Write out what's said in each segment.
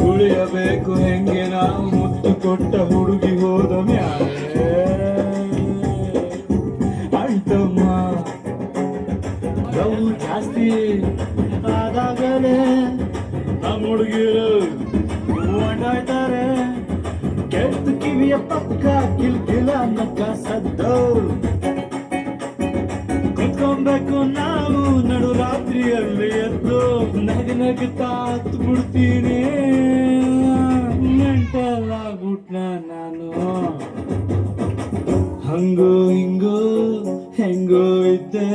ಉಳಿಯಬೇಕು ಹೆಂಗೆ ನಾವು ಮುತ್ತು ಕೊಟ್ಟ ಹುಡುಗಿ ಹೋದ ಮ್ಯಾಲೆ ಅಂಟಮ್ಮ ಲವ್ ಜಾಸ್ತಿ ಆದಾಗಲೇ ನಮ್ಮ ಹುಡುಗಿರು ಓಡಾಡ್ತಾರೆ ಕೆಟ್ಟ ಕಿವಿಯ ಪಕ್ಕ ಕಿಲ್ಕಿಲ ನಕ್ಕ ಸದ್ದು ಕುತ್ಕೊಬೇಕು ನಾವು ನಡು ರಾತ್ರಿಯಲ್ಲಿ ಎದ್ದು ನಗುತ್ತಾ ಹತ್ತು ಬಿಡ್ತೀನಿ ಮೆಂಟಲ್ ಆಗ್ಬಿಟ್ನ ನಾನು ಹಂಗೋ ಹಿಂಗೋ ಹೆಂಗೋ ಇದ್ದೆ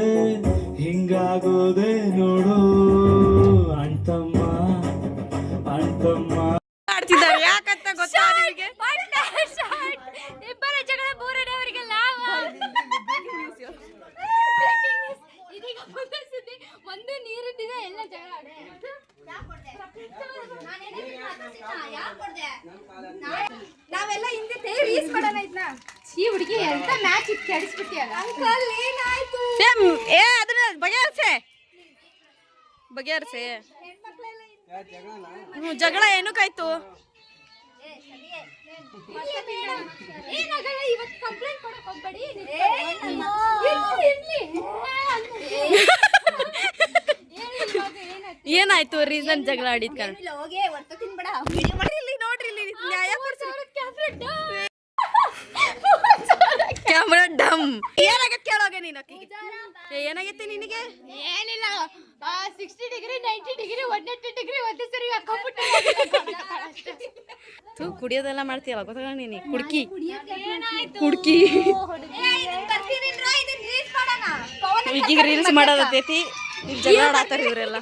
ಹಿಂಗಾಗೋದೆ ನೋಡು ಅಂಟಮ್ಮ ಅಂಟಮ್ಮ ಆಡ್ತಿದ್ದಾರೆ ಯಾಕಂತ ಗೊತ್ತಾ ನಿಮಗೆ ಇಬ್ಬರ ಜಗಳ ಬೋರಡವರಿಗೆ ಲಾಭ ಇದೀಗ ಸುದ್ದಿ ಒಂದು ನೀರಿಟ್ಟಿದೆ ಎಲ್ಲ ಜಗಳ ನಾವೆಲ್ಲ ಹಿಂದೆ ತೇರು ಈಸ್ಕೊಡೋಣ ಇದ್ನ ಈ ಹುಡುಗಿ ಎಂತ ಮ್ಯಾಚ್ ಇತ್ತು ಕೆಡಿಸ್ಬಿಟ್ಟಿಯಲ್ಲ ಅಂಕಲ್ ಏನಾಯ್ತು ಏ ಅದನ್ನ ಬಗೆಹರಿಸೆ ಜಗಳ ಏನಕ್ಕಾಯ್ತು ಏನಾಗಲ್ಲ ಇವತ್ತು ಕಂಪ್ಲೇಂಟ್ ಕೊಡಕ್ ಹೋಗ್ಬೇಡಿ ಏನಾಯ್ತು ರೀಸನ್ ಜಗಳ ಆಡಿದ ಕಾರಣ ನೋಡ್ರಿ ನ್ಯಾಯ ಕ್ಯಾಮ್ರಾ ಡಮ್ ಏನಾಗತ್ತೆ ಕೇಳೋಗೆ ನೀನು ಏನಾಗೈತಿ ನಿನಗೆ ಏನಿಲ್ಲ 60 ಡಿಗ್ರಿ 90 ಡಿಗ್ರಿ 180 ಡಿಗ್ರಿ ಒಂದೇ ಸರಿ ತೂ ಕುಡಿಯೋದೆಲ್ಲ ಮಾಡ್ತೀಯಲ್ಲ ಗೊತ್ತಾಗ ನೀನು ಕುಡ್ಕಿ ಈಗ ರೀಲ್ಸ್ ಮಾಡೋದೈತಿ ಈಗ ಜಗಳ ಆಡತ್ತಾರ ಇವರೆಲ್ಲ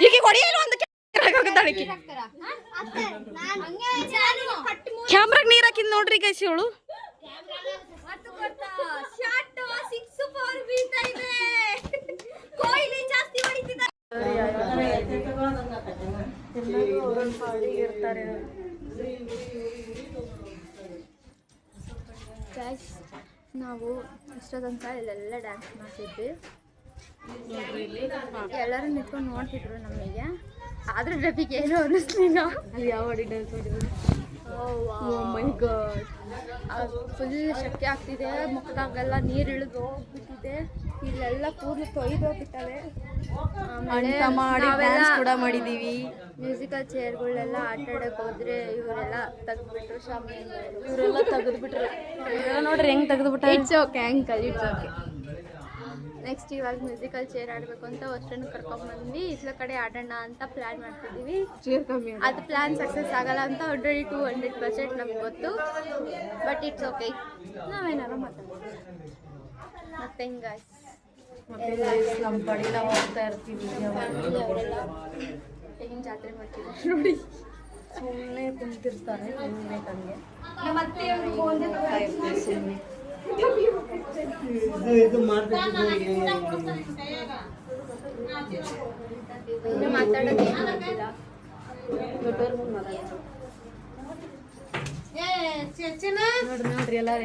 ಈಗ ಹೊಡಿಯಲ್ಲ ಒಂದು ಕ್ಯಾಮ್ರಾಗ ನೀರ್ ಹಾಕಿದ್ ನೋಡ್ರಿ ಗೈಸ್ ಇವಳು ನಾವು ಇಷ್ಟೋ ತನಕ ಇಲ್ಲೆಲ್ಲ ಡ್ಯಾನ್ಸ್ ಮಾಡ್ತಿದ್ವಿ ಎಲ್ಲರೂ ನಿಂತ್ಕೊಂಡು ನೋಡ್ತಿದ್ರು ನಮಗೆ ಆದ್ರೆ ರವಿಗೆ ಏನೋ ಅನ್ನಿಸ್ಲಿಲ್ಲ ಅಲ್ಲಿ ಯಾವ ಡ್ಯಾನ್ಸ್ ಮಾಡಿದ್ರು ಫುಲ್ ಶಕ್ತಿ ಆಗ್ತಿದೆ ಮುಖದಾಗೆಲ್ಲ ನೀರು ಇಳಿದು ಹೋಗ್ಬಿಟ್ಟಿದೆ ಇಲ್ಲೆಲ್ಲ ಕೂದಲು ತೊಯ್ದೋಗ್ಬಿಟ್ಟವೆ ಕೂಡ ಮಾಡಿದೀವಿ ಮ್ಯೂಸಿಕಲ್ ಚೇರ್ಗಳೆಲ್ಲ ಆಟ ಆಡಕ್ಕೆ ಹೋದ್ರೆ ಇವರೆಲ್ಲ ತೆಗ್ದ್ಬಿಟ್ರು ಇವರೆಲ್ಲ ತೆಗೆದ್ಬಿಟ್ರು ನೋಡ್ರಿ ಹೆಂಗ್ ತೆಗೆದ್ಬಿಟ್ಟ it's okay uncle it's okay next ಇವಾಗ ಮ್ಯೂಸಿಕಲ್ ಚೇರ್ ಆಡಬೇಕು ಅಂತ ಅಷ್ಟನ್ನು ಕರ್ಕೊಂಡ್ಬಂದ್ವಿ ಇಸ್ಲ ಕಡೆ ಆಡೋಣ ಅಂತ ಪ್ಲ್ಯಾನ್ ಮಾಡ್ತಿದ್ದೀವಿ ಅದು ಪ್ಲ್ಯಾನ್ ಸಕ್ಸಸ್ ಆಗಲ್ಲ ಅಂತ 100% ನಮ್ಗೆ ಗೊತ್ತು ಬಟ್ ಇಟ್ಸ್ ಓಕೆ ನಾವೇನಾರು ಮಾತಾಡ್ತೀವಿ ಮತ್ತೆ ಹಿಂಗೆ ನಮ್ಮ ಪಡಿ ನಾವು ಹೋಗ್ತಾ ಇರ್ತೀವಿ ಅವರೆಲ್ಲ ಹೆಂಗೆ ಜಾತ್ರೆ ಮಾಡ್ತೀವಿ ನೋಡಿ ಸುಮ್ಮನೆ ಕುಂತಿರ್ತಾರೆ ಹೆಂಗೆ ಬೇಕಂಗೆ ಸುಮ್ಮನೆ ಮಾತಾಡೋದು ನೋಡ್ರಿ ಎಲ್ಲಾರು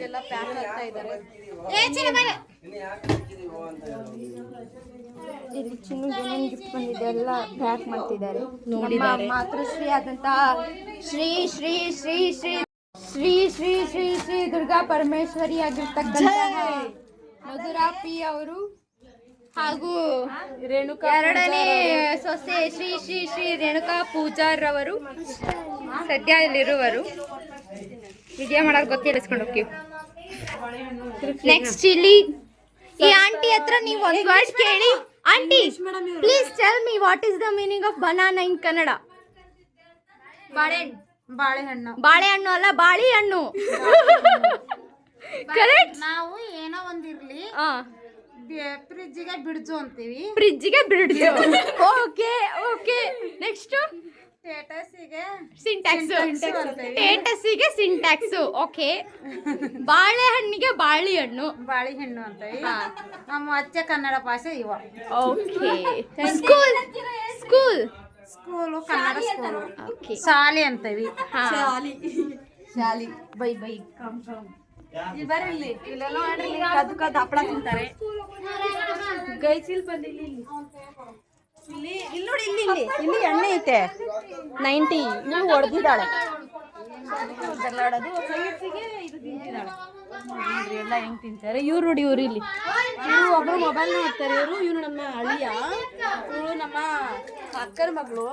ಎಲ್ಲ ಪ್ಯಾಕ್ ಆಗ್ತಾ ಇದ್ದಾರೆ ಇಲ್ಲಿ ಚಿನ್ನುಗೆ ಏನೇನು ಗಿಫ್ಟ್ ಬಂದಿದೆ ಎಲ್ಲ ಪ್ಯಾಕ್ ಮಾಡ್ತಿದ್ದಾರೆ ನೋಡಿದ್ದಾರೆ ಮಾತೃಶ್ರೀ ಆದಂತಹ ಶ್ರೀ ಶ್ರೀ ಶ್ರೀ ಶ್ರೀ ಶ್ರೀ ಶ್ರೀ ಶ್ರೀ ಶ್ರೀ ದುರ್ಗಾ ಪರಮೇಶ್ವರಿ ಆಗಿರ್ತಕ್ಕಂಥ ಮಧುರಾ ಪಿ ಅವರು ಹಾಗೂ ಎರಡನೇ ಸೊಸೆ ಶ್ರೀ ಶ್ರೀ ಶ್ರೀ ರೇಣುಕಾ ಪೂಜಾರ್ ಅವರು ಸದ್ಯ ಇಲ್ಲಿರುವರು ವಿಡಿಯೋ ಮಾಡೋದು ಗೊತ್ತಿರಿಸ್ಕೊಂಡು ಹೋಗ್ತೀವಿ ನೆಕ್ಸ್ಟ್ ಇಲ್ಲಿ ಈ ಆಂಟಿ ಹತ್ರ ನೀವು ಒಂದು ವರ್ಡ್ ಕೇಳಿ aunty please tell me what is the meaning of banana in Kannada? ಬಾಳೆಹಣ್ಣು ಅಲ್ಲ, ಬಾಳಿಹಣ್ಣು. ಕರೆಕ್ಟ್. ನಾವು ಏನೋ ಒಂದಿರ್ಲಿ ಫ್ರಿಜ್ಜಿಗೆ ಬಿಡ್ಜು ಅಂತೀವಿ. ಫ್ರಿಜ್ಜಿಗೆ ಬಿಡ್ಜು. Okay okay. ನೆಕ್ಸ್ಟ್ ಸ್ಟೇಟಸ್ಸಿಗೆ ಸಿಂಟ್ಯಾಕ್ಸ್. ಓಕೆ. ಬಾಳೆಹಣ್ಣಿಗೆ ಬಾಳಿಹಣ್ಣು ಅಂತೀವಿ. ನಮ್ಮ ಅಚ್ಚ ಕನ್ನಡ ಭಾಷೆ ಇವ. Okay. School school school Kannada school. Okay. ಶಾಲೆ ಅಂತೀವಿ. ಶಾಲಿ ಬೈ ಬೈ ಇಲ್ಲಿ ಬರ್ರಿ. ಇಲ್ಲೆಲ್ಲ ನೋಡ್ರಿ, ಕದ್ದು ಕದ್ದು ಹಪ್ಪಳ ತಿಂತಾರೆ. ಗೈಸಿಲ್ ಬಂದಿಲ್ಲ. ಇಲ್ಲಿ ಇಲ್ಲಿ ನೋಡಿ, ಇಲ್ಲಿ ಎಣ್ಣೆ ಐತೆ 90. ಇಲ್ಲಿ ಹೊಡೆದಿದ್ದಾಳೆ ಸೈಡ್ಸಿಗೆ ಇದು ತಿಂತಿದ್ದಾಳೆ. ನೋಡ್ರಿ ಎಲ್ಲ ಹೆಂಗ್ ತಿಂತಾರೆ ಇವ್ರು. ನೋಡಿ ಇವ್ರು ಇಲ್ಲಿ ಒಬ್ರು ಮೊಬೈಲ್ ನೋಡ್ತಾರೆ. ಇವ್ರು ನಮ್ಮ ಅಳಿಯ, ಇವಳು ನಮ್ಮ ಅಕ್ಕರ ಮಗಳು,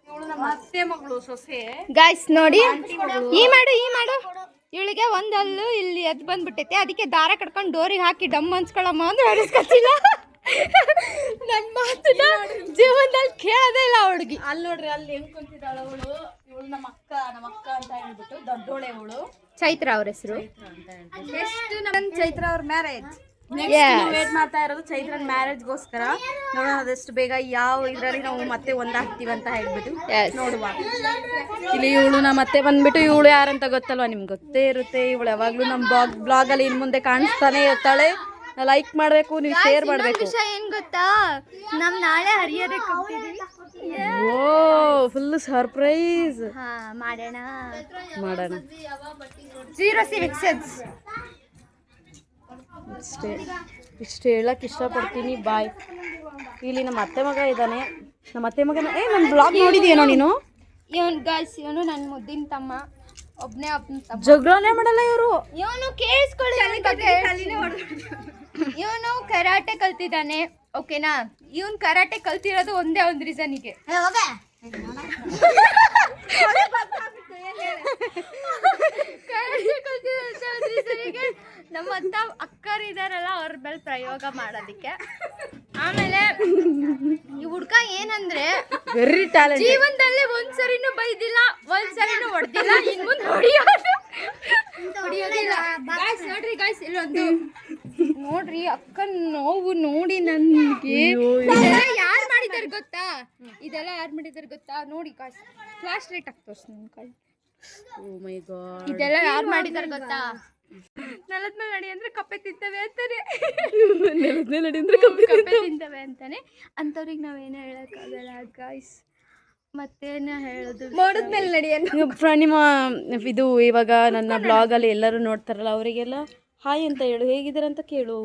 ಇವಳು ನಮ್ಮ ಅತ್ತೆ ಮಗಳು ಸೊಸೆ. ಗಾಯ್ಸ್ ನೋಡಿ, ಈ ಮಾಡು ಇವಳಿಗೆ ಒಂದಲ್ಲು ಇಲ್ಲಿ ಎದ್ದು ಬಂದ್ಬಿಟ್ಟೈತೆ. ಅದಕ್ಕೆ ದಾರ ಕಟ್ಕೊಂಡು ಡೋರಿಗೆ ಹಾಕಿ ಡಮ್ ಅನ್ಸ್ಕೊಳಮ್ಮ ಅಂದ್ರೆ ಅನಿಸ್ಕೊತಿಲ್ಲ. ನನ್ನ ಮಾತನ್ನ ಜೀವನದಲ್ಲಿ ಕೇಳೋದೇ ಇಲ್ಲ ಹುಡುಗಿ. ಅಲ್ಲಿ ನೋಡ್ರಿ, ಅಲ್ಲಿ ಹೆಂಗ್ ಕುಂತಿದ್ದಾಳೆ ಅವಳು. ಇವಳು ನಮ್ಮ ಅಕ್ಕ ಅಂತ ಹೇಳ್ಬಿಟ್ಟು ದೊಡ್ಡೋಳೆ ಇವಳು. ಚೈತ್ರ ಅವ್ರ ಹೆಸರು. ಚೈತ್ರ ಅವ್ರ ಮ್ಯಾರೇಜ್ ವೇಟ್ ಮಾಡ್ತಾ ಇರೋದು ಚೈತ್ರನ್ ಮ್ಯಾರೇಜ್ಗೋಸ್ಕರ. ನೋಡೋಣ ಅದೆಷ್ಟು ಬೇಗ ಯಾವ ಇದ್ರಲ್ಲಿ ನಾವು ಮತ್ತೆ ಒಂದಾಗ್ತೀವಿ ಅಂತ ಹೇಳ್ಬಿಟ್ಟು ನೋಡುವ. ಇಲ್ಲಿ ಇವಳು ನಮ್ಮ ಮತ್ತೆ ಬಂದ್ಬಿಟ್ಟು, ಇವಳು ಯಾರಂತ ಗೊತ್ತಲ್ವಾ ನಿಮ್ಗೆ? ಗೊತ್ತೇ ಇರುತ್ತೆ. ಇವಳು ಯಾವಾಗ್ಲೂ ನಮ್ಮ ಬ್ಲಾಗ್ ಅಲ್ಲಿ ಇನ್ ಮುಂದೆ ಕಾಣಿಸ್ತಾನೆ ಇರ್ತಾಳೆ. ಲೈಕ್ ಮಾಡ್ಬೇಕು, ನೀವು ಶೇರ್ ಮಾಡ್ಬೇಕು. ಏನ್ ಗೊತ್ತಾ, ನಮ್ ನಾಳೆ ಹರಿಹರಕ್ಕೆ ಹೋಗ್ತಿದೀವಿ. ಓ ಫುಲ್ ಸರ್ಪ್ರೈಸ್. ಮಾಡೋಣ. 0 ಸಿಕ್ಸೆನ್ಸ್ ಇಷ್ಟು ಹೇಳಕ್ ಇಷ್ಟಪಡ್ತೀನಿ. ಬಾಯ್. ಇಲ್ಲಿ ನಮ್ಮ ಅತ್ತೆ ಮಗ ಇದ್ದಾನೆ. ನಮ್ಮ ಅತ್ತೆ ಮಗನ ನನ್ನ ಬ್ಲಾಗ್ ನೋಡಿದ್ಯೇನೋ ನೀನು? ಇವನು ನನ್ನ ಮುದ್ದಿನ ತಮ್ಮ. ಒಬ್ನೇ ಜಗಳನೇ ಮಾಡಲ್ಲ ಇವರು. ಇವನು ಕೇಳಿಸ್ಕೊಳ್ಳಿ, ಇವನು ಕರಾಟೆ ಕಲ್ತಿದ್ದಾನೆ. ಓಕೆನಾ? ಇವನ್ ಕರಾಟೆ ಕಲ್ತಿರೋದು ಒಂದೇ ಒಂದು ರೀಸನ್ಗೆ. ನಮ್ಮ ಅಕ್ಕರು ಇದಾರಲ್ಲ, ಅವ್ರ ಮೇಲೆ ಪ್ರಯೋಗ ಮಾಡೋದಿಕ್ಕೆ. ಆಮೇಲೆ ಈ ಹುಡ್ಕ ಏನಂದ್ರೆ ವೆರಿ ಟ್ಯಾಲೆಂಟ್. ಜೀವನದಲ್ಲಿ ಒಂದ್ಸರಿನೂ ಬೈದಿಲ್ಲ, ಒಂದ್ಸರಿನೂ ಹೊಡೆದಿಲ್ಲ. ಇನ್ ಮುಂದೆ ಹೊಡಿಯೋದಿಲ್ಲ. ನೋಡ್ರಿ ಗಾಯ್ಸ್, ಇಲ್ಲೊಂದು ನೋಡ್ರಿ ಅಕ್ಕನ ನೋವು ನೋಡಿ ನನ್ಗೆ. ಯಾರು ಮಾಡಿದಾರೆ ಗೊತ್ತಾ? ಇದೆಲ್ಲ ಯಾರು ಮಾಡಿದಾರೆ ಗೊತ್ತಾ? ನೋಡಿ ಗಾಯ್ಸ್, ಫ್ಲಾಶ್ ಲೈಟ್ ಹಾಕ್ತೋರ್ಸ್ ನನ್ನ ಕೈ. ಓ ಮೈ ಗಾಡ್. ಇದೆಲ್ಲ ಯಾರು ಮಾಡಿದಾರೆ ಗೊತ್ತಾ? ನೆಲದ ಮೇಲೆ ನಡಿ ಅಂದ್ರೆ ಕಪ್ಪೆ ತಿಂತವೆ ಅಂತಾನೆ. ನೆಲದ ಮೇಲೆ ನಡಿ ಅಂದ್ರೆ ಕಪ್ಪೆ ತಿಂತವೆ ಅಂತಾನೆ. ಅಂಥವ್ರಿಗೆ ನಾವೇನು ಹೇಳಕ್ಕಾಗಲ್ಲ ಗಾಯ್ಸ್. ಮತ್ತೇನು ಹೇಳೋದು, ಮಾಡಿದ್ಮೇಲೆ ನಡಿ. ನಿಮ್ಮ ಇದು ಇವಾಗ ನನ್ನ ಬ್ಲಾಗ್ ಅಲ್ಲಿ ಎಲ್ಲರೂ ನೋಡ್ತಾರಲ್ಲ, ಅವರಿಗೆಲ್ಲ ಹಾಯ್ ಅಂತ ಹೇಳು, ಹೇಗಿದ್ದಾರೆ ಅಂತ ಕೇಳು.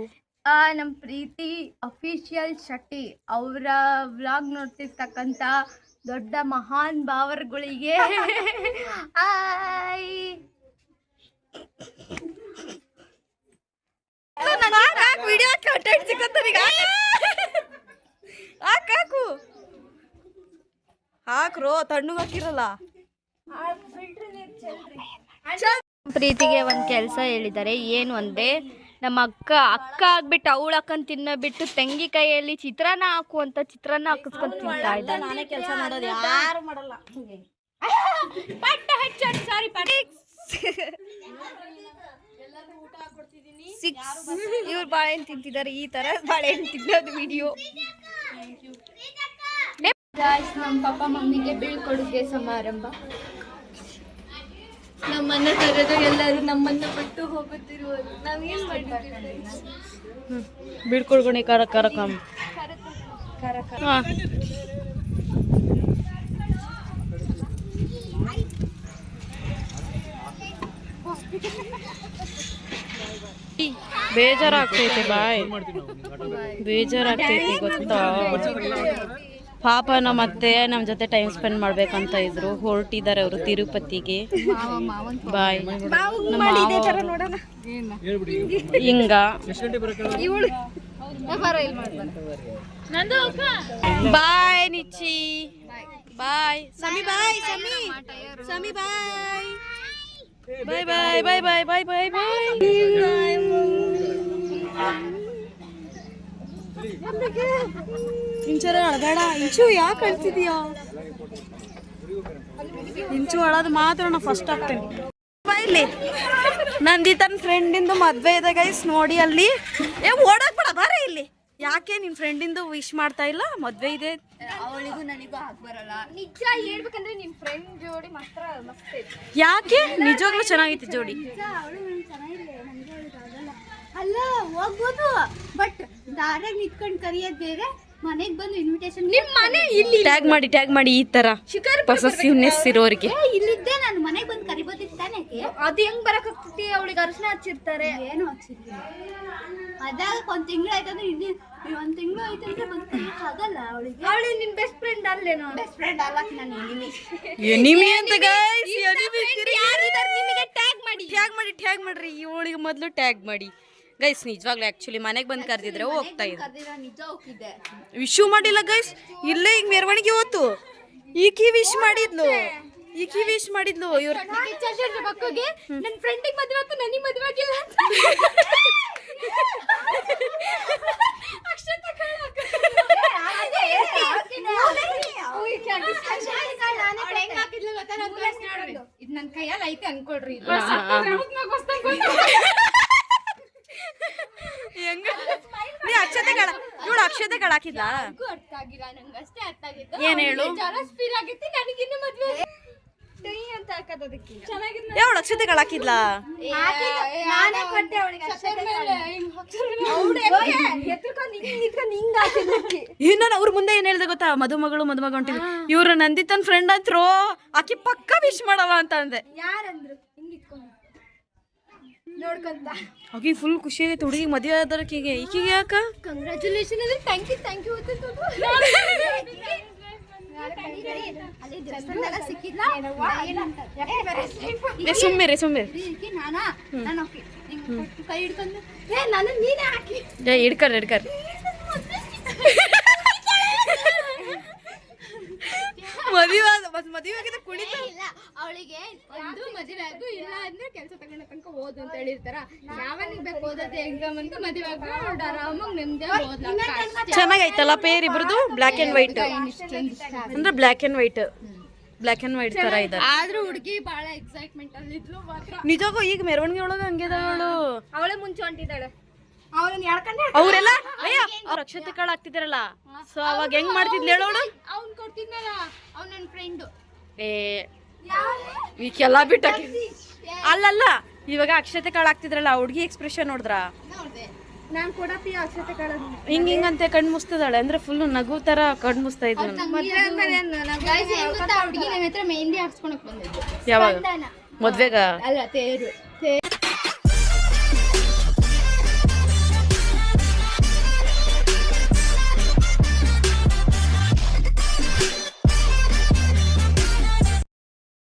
ನಮ್ಮ ಪ್ರೀತಿ ಅಫಿಷಿಯಲ್ ಶೆಟ್ಟಿ ಅವರ ವ್ಲಾಗ್ ನೋಡ್ತಿರ್ತಕ್ಕಂಥ ದೊಡ್ಡ ಮಹಾನ್ ಭಾವರುಗಳಿಗೆ ವಿಡಿಯೋ ಕಂಟೆಂಟ್ ಹಾಕ್ರೋ, ತಣ್ಣಗೆ ಹಾಕಿರಲ್ಲ. ಪ್ರೀತಿಗೆ ಒಂದು ಕೆಲಸ ಹೇಳಿದ್ದಾರೆ. ಏನು ಅಂದರೆ, ನಮ್ಮ ಅಕ್ಕ ಆಗ್ಬಿಟ್ಟು ಅವಳ ಅಕ್ಕನ ತಿನ್ನಬಿಟ್ಟು ತಂಗಿ ಕೈಯಲ್ಲಿ ಚಿತ್ರಾನ್ನ ಹಾಕು ಅಂತ ಚಿತ್ರಾನ್ನ ಹಾಕಿಸ್ಕೊಂಡು ತಿಂತಾ ಇದ್ದ. ನಾನೇ ಕೆಲಸ ಮಾಡೋದು, ಯಾರು ಮಾಡಲ್ಲ. ಇವ್ರು ಬಾಳೆಹಣ್ಣು ತಿಂತಿದ್ದಾರೆ. ಈ ತರ ಬಾಳೆಹಣ್ಣು ತಿನ್ನೋದು ವಿಡಿಯೋ. ನಮ್ಮ ಪಾಪ ಮಮ್ಮಿಗೆ ಬೀಳ್ಕೊಡುಗೆ ಸಮಾರಂಭ. ನಮ್ಮನ್ನ ಕರೆದು ಎಲ್ಲರೂ ನಮ್ಮನ್ನ ಬಿಟ್ಟು ಹೋಗುತ್ತಿರುವುದು. ನಾವೇನ್ ಮಾಡಿದ್ದೀವಿ? ಬೀಳ್ಕೊಳ್ಕೊಣಿ ಕರಕಂ. ಬೇಜಾರಾಗ್ತೈತೆ ಬಾಯ್, ಬೇಜಾರಾಗ್ತೈತಿ ಗೊತ್ತಾ. ಪಾಪ ನಮ್ಮ ಅತ್ತೆ ನಮ್ಮ ಜೊತೆ ಟೈಮ್ ಸ್ಪೆಂಡ್ ಮಾಡ್ಬೇಕಂತ ಇದ್ರು, ಹೊರಟಿದ್ದಾರೆ ಅವರು ತಿರುಪತಿಗೆ. ಬಾಯ್. ಹಿಂಗ ಬಾಯ್ ನಿಚ್ಚಿ, ಬಾಯ್ ಸಮಿ, ಬಾಯ್ ಸಮಿ, ಸಮಿ ಬಾಯ್, ಬಾಯ್ ಬಾಯ್ ಬಾಯ್ ಬಾಯ್ ಬಾಯ್ ಬಾಯ್ ಬಾಯ್. ಇಂಚರ ಅಳಬೇಡ. ಇಂಚು ಯಾಕೆ ಅಳ್ತಿದೀಯಾ? ಇಂಚು ಅಳೋದು ಮಾತ್ರ ನಾ ಫಸ್ಟ್ ಆಗ್ತೇನೆ. ಇಲ್ಲಿ ನಂದಿ ತನ್ನ ಫ್ರೆಂಡಿಂದು ಮದ್ವೆ ಇದೆ ಗೈಸ್, ನೋಡಿ ಅಲ್ಲಿ. ಓಡಕ್ ಬೇಡ, ಬಾರ ಇಲ್ಲಿ. ಯಾಕೆ ನಿನ್ ಫ್ರೆಂಡಿಂದು ವಿಶ್ ಮಾಡ್ತಾ ಇಲ್ಲ? ಮದ್ವೆ ಇದೆ. ಅವಳಿಗೂ ನನಗೂ ಆಗ್ ಬರಲ್ಲ. ನಿಜ ಹೇಳ್ಬೇಕಂದ್ರೆ ನಿಮ್ ಫ್ರೆಂಡ್ ಜೋಡಿ ಮಾತ್ರ ಮಸ್ತ್ ಐತಿ. ಯಾಕೆ? ನಿಜವಾಗ್ಲೂ ಚೆನ್ನಾಗಿತ್ತು ಜೋಡಿ. ಅಲ್ಲ ಹೋಗ್ಬೋದು, ಬಟ್ ದಾರ್ಯಾಗ ನಿಂತ್ಕೊಂಡು ಕರಿಯೋದ್ ಬೇರೆ, ಮನೆಗ್ ಬಂದು ಇನ್ವಿಟೇಷನ್. ನಿಮ್ ಮನೆ ಇಲ್ಲಿ ಟ್ಯಾಗ್ ಮಾಡಿ ಈ ತರ ಪೊಸೆಸಿವ್ನೆಸ್ ಇರೋರಿಗೆ. ಇಲ್ಲಿದ್ದೆ ನಾನು ಮನೆಗ್ ಬಂದು ಕರಿಬೋದಿತ್ತಾನೆ. ಅದು ಹೆಂಗ್ ಬರಕ್ ಆಗ್ತೈತಿ? ಅವಳಿಗೆ ಅರಿಶಿನ ಹಚ್ಚಿರ್ತಾರೆ. ಏನು ಹಚ್ಚಿರ್ತಾರೆ? ಅದಾಗ ಒಂದ್ ತಿಂಗಳು ಆಯ್ತಂದ್ರೆ ಇಲ್ಲಿ ಒಂದ್ ತಿಂಗಳು ಆಯ್ತಂದ್ರೆ ಬಂದು ಕರಿಯಕ್ ಆಗಲ್ಲ ಅವಳಿಗೆ. ಅವಳು ನಿನ್ ಬೆಸ್ಟ್ ಫ್ರೆಂಡ್ ಅಲ್ಲೇನೋ? ಬೆಸ್ಟ್ ಫ್ರೆಂಡ್ ಅಲ್ಲ, ನಾನು ಎನಿಮಿ ಅಂತ ಗೈಸ್. ನಿಮಗೆ ಟ್ಯಾಗ್ ಮಾಡ್ರಿ. ಇವಳಿಗೆ ಮೊದಲು ಟ್ಯಾಗ್ ಮಾಡಿ ಗೈಸ್. ನಿಜವಾಗ್ಲೂ ಆಕ್ಚುಲಿ ಮನೆಗೆ ಬಂದು ಕರೆದಿದ್ರೆ ಹೋಗ್ತಾ ಇದ್ರು. ನಿಜ ಹೋಗಿದ್ದೆ. ವಿಶು ಮಾಡಿಲ್ಲ ಗೈಸ್. ಇಲ್ಲೇ ಈಗ ಮೆರವಣಿಗೆ ಹೋತು. ಈಕಿ ವಿಶ್ ಮಾಡಿದ್ಲು. ಇವ್ರ ಮಕ್ಕಳಿಗೆ ನನ್ನ ಫ್ರೆಂಡಿಗೆ ಮದುವೆ ಆಯ್ತು, ನನಗೆ ಮದುವೆ ಆಗಿಲ್ಲ ಅಂತ. ಇದು ನನ್ನ ಕೈಯಲ್ಲಿ ಐತೆ ಅನ್ಕೊಳ್ರಿ. ಇವಳು ಅಕ್ಷತೆಗಳು ಹಾಕಿದ್ಲ? ಅರ್ಥ ಆಗಿಲ್ಲ ನಂಗೆ, ಅಷ್ಟೇ ಅರ್ಥ ಆಗಿತ್ತು. ಏನ್ ಹೇಳು? ಫೀಲ್ ಆಗಿತ್ತು ನನಗಿನ್ನು ಮದ್ವೆ ಅಂತ ಹಾಕೋದಕ್ಕೆ. ಯಾವಳು ಅಕ್ಷತೆಗಳು ಹಾಕಿದ್ಲ? ನಾನೇ ಕೊಟ್ಟೆ ಅವಳಿಗೆ. ನಾನು ಅವ್ರ ಮುಂದೆ ಏನ್ ಹೇಳ್ದೆ ಗೊತ್ತಾ? ಮದುಮಗ ಹೊಂಟಿದ್ರು. ಇವ್ರು ನಂದಿತನ್ ಫ್ರೆಂಡ್ ಅಂತ್ರು, ಆಕಿ ಪಕ್ಕ ವಿಶ್ ಮಾಡವ ಅಂತ ಅಂದೆ. ಯಾರಂದ್ರು? ಹಿಂಗಿಟ್ಕೊಂಡು ನೋಡ್ಕೊಂತ ಆಕಿ ಫುಲ್ ಖುಷಿ ಆಗೈತೆ. ಹುಡುಗಿ ಮದುವೆ ಆದರ್ಕಿಗೆ. ಈಕಿಗೆ ಯಾಕ? ಕಂಗ್ರ್ಯಾಚುಲೇಷನ್ ಅಂದ್ರೆ ಥ್ಯಾಂಕ್ ಯು ಸುಮ್ಮಿರಿ. ಕೈ ಹಿಡ್ಕೊಂಡು ನಾನು ನೀನೇ ಹಾಕಿ ಹಿಡ್ಕರ್ ಮದುವೆ ಆಗಿದೆ ಕುಣಿತ. ಅವಳಿಗೆ ಒಂದು ಮದುವೆ ಆಗು, ಇಲ್ಲ ಅಂದ್ರೆ ಕೆಲಸ ತಗೊಂಡ ತನಕ ಓದು ಅಂತ ಹೇಳಿರ್ತಾರ. ಯಾವನಿಗೆ ಬೇಕು ಓದೋದು ಎಕ್ಸಾಮ್ ಅಂತ ಮದುವೆ ಆಗ ಆರಾಮಾಗಿ ನೆಮ್ಮದಿ ಓದ್ಲಾಕ. ಚೆನ್ನಾಗೈತಲ್ಲ ಪೇರ್ ಇಬ್ರದು. ಬ್ಲ್ಯಾಕ್ ಅಂಡ್ ವೈಟ್ ಅಂದ್ರೆ ಬ್ಲ್ಯಾಕ್ ಅಂಡ್ ವೈಟ್ ತರ ಇದೆ. ಆದ್ರೂ ಹುಡುಗಿ ಬಹಳ ಎಕ್ಸೈಟ್ಮೆಂಟ್ ಅಲ್ಲಿ ಇದ್ಲು ಮಾತ್ರ. ನಿಜವಾಗೂ ಈಗ ಮೆರವಣಿಗೆ ಒಳಗ ಹಂಗಿದವಳು. ಅವಳೇ ಮುಂಚೆ ಹೊಂಟಿದ್ದಾಳೆ. ಅವರೆಲ್ಲ ಅವ್ರ ಅಕ್ಷತೆ ಕಾಳು ಹಾಕ್ತಿದಾರಲ್ಲ, ಸೊ ಅವಾಗ ಹೆಂಗ್ ಮಾಡ್ತಿದ್ಲು ಹೇಳೋಳು? ಅವ್ನ್ ಕೊಡ್ತಿದ್ನಲ್ಲ, ಅವ್ನ ನನ್ನ ಫ್ರೆಂಡ್. ಈಕೆಲ್ಲ ಬಿಟ್ಟ. ಅಲ್ಲಲ್ಲ, ಇವಾಗ ಅಕ್ಷತೆ ಕಾಳು ಹಾಕ್ತಿದ್ರಲ್ಲ, ಹುಡುಗಿ ಎಕ್ಸ್ಪ್ರೆಷನ್ ನೋಡಿದ್ರ? ನಾನ್ ಕೊಡಪ್ಪಿ ಅಕ್ಷತೆ ಕಾಳು ಹಿಂಗಂತೆ ಕಣ್ ಮುಸ್ತಿದಾಳೆ. ಅಂದ್ರೆ ಫುಲ್ ನಗು ತರ ಕಣ್ ಮುಸ್ತಾ ಇದ್ಲು. ಹುಡುಗಿ ನನ್ನ ಹತ್ರ ಮೆಹಂದಿ ಹಾಕ್ಸ್ಕೊಳಕ್ ಬಂದಿದ್ದು. ಯಾವಾಗ? ಮದ್ವೆಗ? ಅಲ್ಲ, ತೇರು